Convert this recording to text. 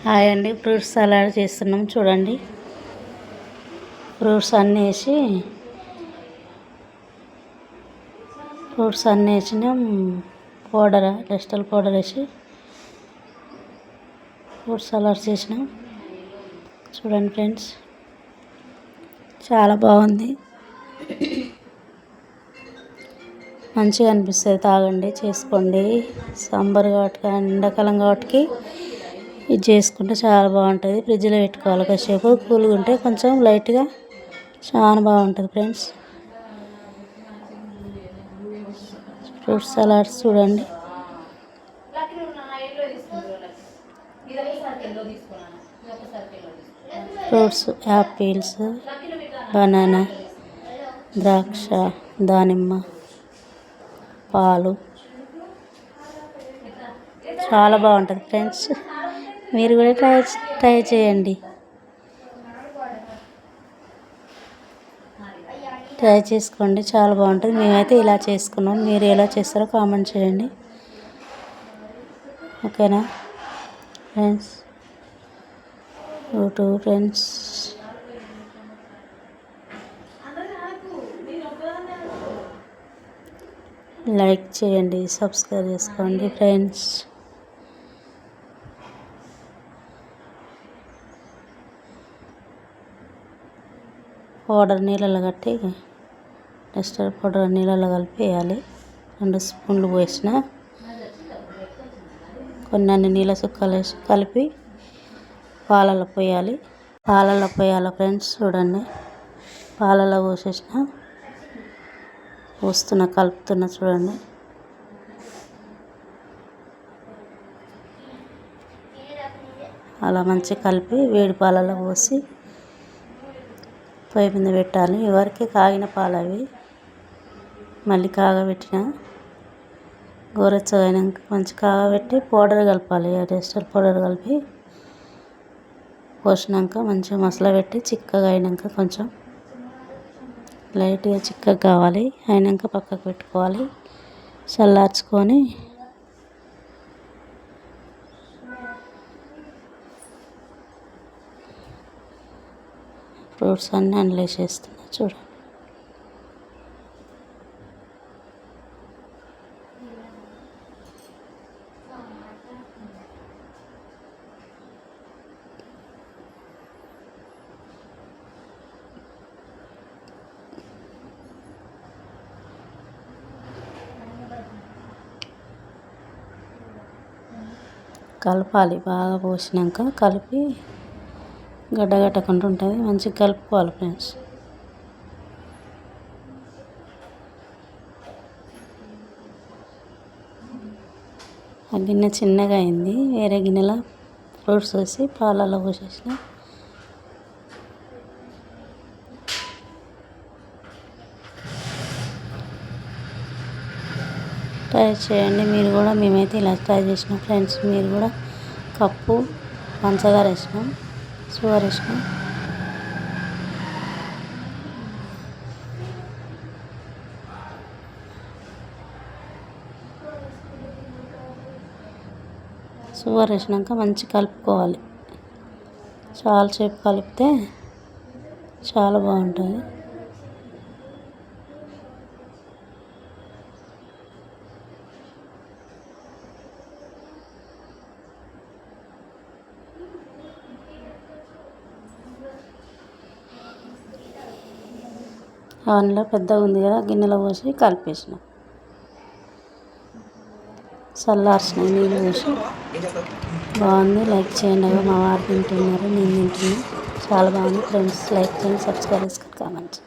Hi అండి, fruits salad చేస్తున్నాం చూడండి. ఫ్రూట్స్ అన్నీ వేసినాం. వెజిటల్ పౌడర్ వేసి ఫ్రూట్ సలాడ్ చేసినాం చూడండి ఫ్రెండ్స్. చాలా బాగుంది, మంచిగా అనిపిస్తుంది. తాగండి, చేసుకోండి. సాంబార్ కాబట్టి ఎండాకాలం కాబట్టి ఇది చేసుకుంటే చాలా బాగుంటుంది. ఫ్రిడ్జ్లో పెట్టుకోవాలి కాసేపు, కూల్గా ఉంటే కొంచెం లైట్గా చాలా బాగుంటుంది ఫ్రెండ్స్. ఫ్రూట్ సలాడ్స్ చూడండి. ఫ్రూట్స్ యాపిల్స్, బనానా, ద్రాక్ష, దానిమ్మ, పాలు చాలా బాగుంటుంది ఫ్రెండ్స్. మీరు కూడా ట్రై చేయండి. ట్రై చేసుకోండి, చాలా బాగుంటుంది. మేమైతే ఇలా చేసుకున్నాం. మీరు ఎలా చేస్తారో కామెంట్ చేయండి. ఓకేనా ఫ్రెండ్స్? యూట్యూబ్ ఫ్రెండ్స్, లైక్ చేయండి, సబ్స్క్రైబ్ చేసుకోండి ఫ్రెండ్స్. పౌడర్ నీళ్ళలో కట్టి వెజిటల్ పౌడర్ నీళ్ళలో కలిపి వేయాలి. 2 స్పూన్లు పోసిన కొన్ని నీళ్ళ చుక్కలు వేసి కలిపి పాలలో పోయాలి. ఫ్రెండ్స్ చూడండి. పాలలో కలుపుతున్నా చూడండి. అలా మంచిగా కలిపి వేడి పాలలో పోసి పొయ్యి మీద పెట్టాలి. ఎవరికి కాగిన పాలు అవి మళ్ళీ కాగబెట్టిన గోరెచ్చగా అయినాక మంచి కాగబెట్టి పౌడర్ కలపాలి. వెజిటల్ పౌడర్ కలిపి పోసినాక మంచిగా మసాలా పెట్టి చిక్కగా అయినాక కొంచెం లైట్గా చిక్కగా కావాలి. అయినాక పక్కకు పెట్టుకోవాలి. చల్లార్చుకొని ఫ్రూట్స్ అన్నీ అందులో వేసేస్తున్నా చూడండి. కలపాలి. బాగా పోసినాక కలిపి గడ్డగట్టకుండా ఉంటుంది. మంచిగా కలుపుకోవాలి ఫ్రెండ్స్. ఆ గిన్నె చిన్నగా అయింది. వేరే గిన్నెలో ఫ్రూట్స్ వేసి పాలలో పోసేసిన. ట్రై చేయండి మీరు కూడా. మేమైతే ఇలా ట్రై చేసినాం ఫ్రెండ్స్. మీరు కూడా కప్పు పంచదార వేసినాం, షుగర్ వేసినాం. షుగర్ వేసినాక మంచిగా కలుపుకోవాలి. చాలాసేపు కలిపితే చాలా బాగుంటుంది. అందులో పెద్దగా ఉంది కదా, గిన్నెలో పోసి కలిపేసిన. చల్లార్చిన నీళ్ళు పోసి బాగుంది. లైక్ చేయండి. మా వారు తింటున్నారు, నేను తింటున్నా. చాలా బాగుంది ఫ్రెండ్స్. లైక్ చేయండి, సబ్స్క్రైబ్ చేసుకొని కామెంట్.